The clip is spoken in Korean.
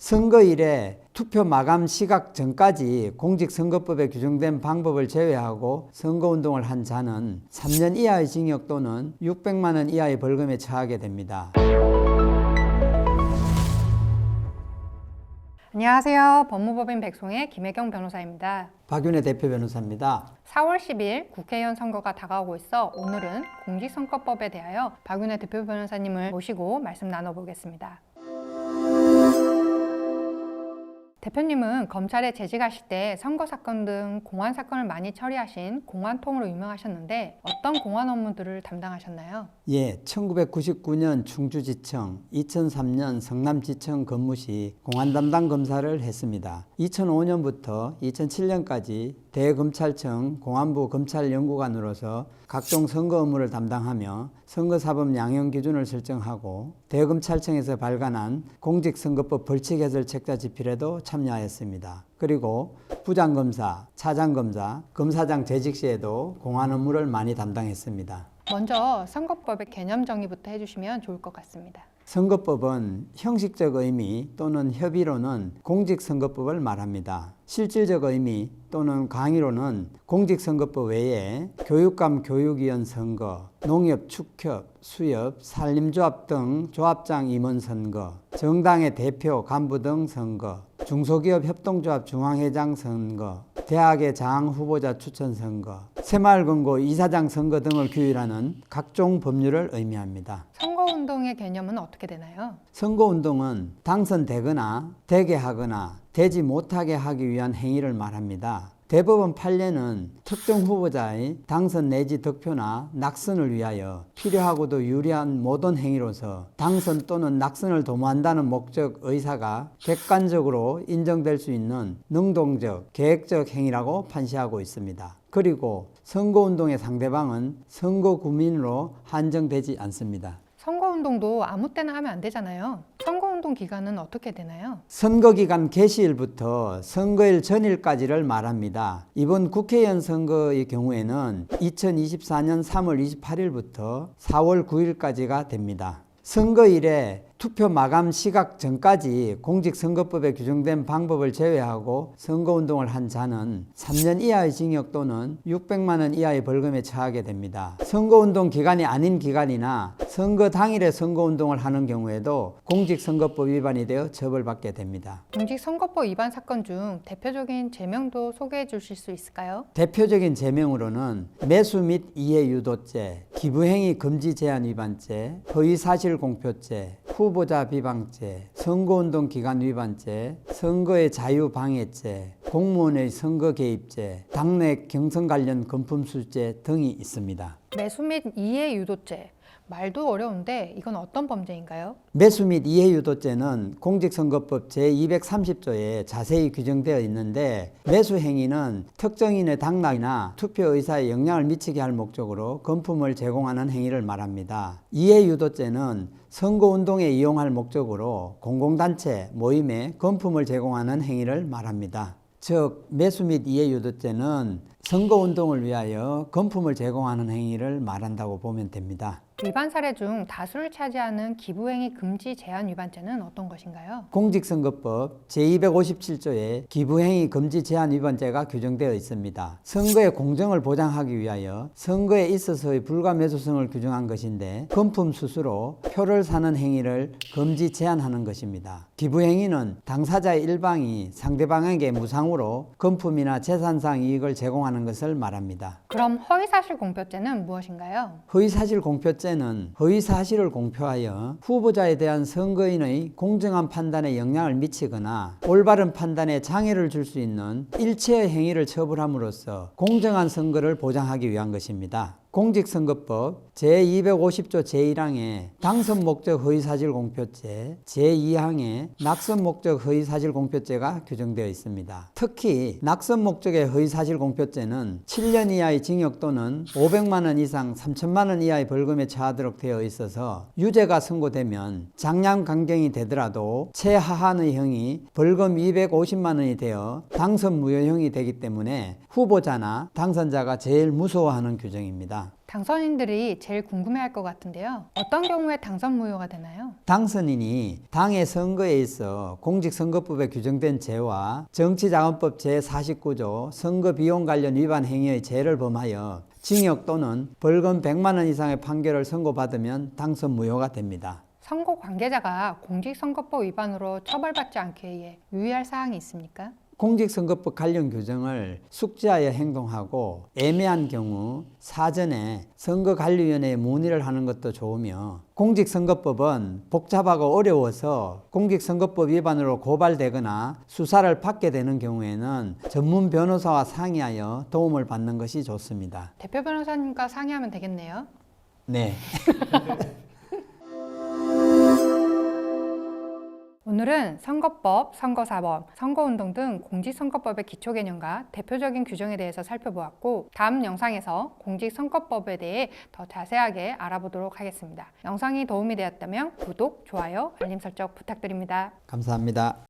선거일에 투표 마감 시각 전까지 공직선거법에 규정된 방법을 제외하고 선거운동을 한 자는 3년 이하의 징역 또는 600만 원 이하의 벌금에 처하게 됩니다. 안녕하세요. 법무법인 백송의 김혜경 변호사입니다. 박윤혜 대표 변호사입니다. 4월 10일 국회의원 선거가 다가오고 있어 오늘은 공직선거법에 대하여 박윤혜 대표 변호사님을 모시고 말씀 나눠보겠습니다. 대표님은 검찰에 재직하실 때 선거 사건 등 공안 사건을 많이 처리하신 공안통으로 유명하셨는데 어떤 공안 업무들을 담당하셨나요? 예, 1999년 충주지청, 2003년 성남지청 근무 시 공안 담당 검사를 했습니다. 2005년부터 2007년까지 대검찰청 공안부 검찰연구관으로서 각종 선거 업무를 담당하며 선거사법 양형 기준을 설정하고 대검찰청에서 발간한 공직선거법 벌칙 해설 책자 집필에도 참여하였습니다. 그리고 부장검사, 차장검사, 검사장 재직 시에도 공안 업무를 많이 담당했습니다. 먼저 선거법의 개념 정의부터 해주시면 좋을 것 같습니다. 선거법은 형식적 의미 또는 협의로는 공직선거법을 말합니다. 실질적 의미 또는 강의로는 공직선거법 외에 교육감 교육위원 선거, 농협 축협, 수협, 산림조합 등 조합장 임원 선거, 정당의 대표, 간부 등 선거, 중소기업 협동조합 중앙회장 선거, 대학의 장 후보자 추천 선거, 새마을금고 이사장 선거 등을 규율하는 각종 법률을 의미합니다. 선거운동의 개념은 어떻게 되나요? 선거운동은 당선되거나 되게 하거나 되지 못하게 하기 위한 행위를 말합니다. 대법원 판례는 특정 후보자의 당선 내지 득표나 낙선을 위하여 필요하고도 유리한 모든 행위로서 당선 또는 낙선을 도모한다는 목적 의사가 객관적으로 인정될 수 있는 능동적, 계획적 행위라고 판시하고 있습니다. 그리고 선거운동의 상대방은 선거구민으로 한정되지 않습니다. 선거운동도 아무 때나 하면 안 되잖아요. 선거운동 기간은 어떻게 되나요? 선거기간 개시일부터 선거일 전일까지를 말합니다. 이번 국회의원 선거의 경우에는 2024년 3월 28일부터 4월 9일까지가 됩니다. 선거일에 투표 마감 시각 전까지 공직선거법에 규정된 방법을 제외하고 선거운동을 한 자는 3년 이하의 징역 또는 600만 원 이하의 벌금에 처하게 됩니다. 선거운동 기간이 아닌 기간이나 선거 당일에 선거운동을 하는 경우에도 공직선거법 위반이 되어 처벌받게 됩니다. 공직선거법 위반 사건 중 대표적인 제명도 소개해 주실 수 있을까요? 대표적인 제명으로는 매수 및 이해 유도죄, 기부행위 금지 제한 위반죄, 허위사실 공표죄, 후보자 비방죄, 선거운동 기간 위반죄, 선거의 자유 방해죄, 공무원의 선거 개입죄, 당내 경선 관련 금품수재 등이 있습니다. 매수 및 이해 유도죄. 말도 어려운데 이건 어떤 범죄인가요? 매수 및 이해 유도죄는 공직선거법 제230조에 자세히 규정되어 있는데 매수 행위는 특정인의 당락이나 투표 의사에 영향을 미치게 할 목적으로 금품을 제공하는 행위를 말합니다. 이해 유도죄는 선거운동에 이용할 목적으로 공공단체, 모임에 금품을 제공하는 행위를 말합니다. 즉 매수 및 이해 유도죄는 선거운동을 위하여 금품을 제공하는 행위를 말한다고 보면 됩니다. 위반 사례 중 다수를 차지하는 기부행위 금지 제한 위반죄는 어떤 것인가요? 공직선거법 제257조에 기부행위 금지 제한 위반죄가 규정되어 있습니다. 선거의 공정을 보장하기 위하여 선거에 있어서의 불가매수성을 규정한 것인데 금품 수수로 표를 사는 행위를 금지 제한하는 것입니다. 기부행위는 당사자의 일방이 상대방에게 무상으로 금품이나 재산상 이익을 제공하는 것을 말합니다. 그럼 허위사실 공표죄는 무엇인가요? 허위사실 공표죄는 허위사실을 공표하여 후보자에 대한 선거인의 공정한 판단에 영향을 미치거나 올바른 판단에 장애를 줄 수 있는 일체의 행위를 처벌함으로써 공정한 선거를 보장하기 위한 것입니다. 공직선거법 제250조 제1항에 당선 목적 허위사실 공표죄, 제2항에 낙선 목적 허위사실 공표죄가 규정되어 있습니다. 특히 낙선 목적의 허위사실 공표죄는 7년 이하의 징역 또는 500만 원 이상 3천만 원 이하의 벌금에 처하도록 되어 있어서 유죄가 선고되면 장량 강경이 되더라도 최하한의 형이 벌금 250만 원이 되어 당선 무효형이 되기 때문에 후보자나 당선자가 제일 무서워하는 규정입니다. 있습니다. 당선인들이 제일 궁금해할 것 같은데요. 어떤 경우에 당선 무효가 되나요? 당선인이 당의 선거에 있어 공직선거법에 규정된 죄와 정치자금법 제49조 선거비용 관련 위반 행위의 죄를 범하여 징역 또는 벌금 100만 원 이상의 판결을 선고받으면 당선 무효가 됩니다. 선거 관계자가 공직선거법 위반으로 처벌받지 않기 위해 유의할 사항이 있습니까? 공직선거법 관련 규정을 숙지하여 행동하고 애매한 경우 사전에 선거관리위원회에 문의를 하는 것도 좋으며 공직선거법은 복잡하고 어려워서 공직선거법 위반으로 고발되거나 수사를 받게 되는 경우에는 전문 변호사와 상의하여 도움을 받는 것이 좋습니다. 대표 변호사님과 상의하면 되겠네요. 네. 오늘은 선거법, 선거사법, 선거운동 등 공직선거법의 기초 개념과 대표적인 규정에 대해서 살펴보았고 다음 영상에서 공직선거법에 대해 더 자세하게 알아보도록 하겠습니다. 영상이 도움이 되었다면 구독, 좋아요, 알림 설정 부탁드립니다. 감사합니다.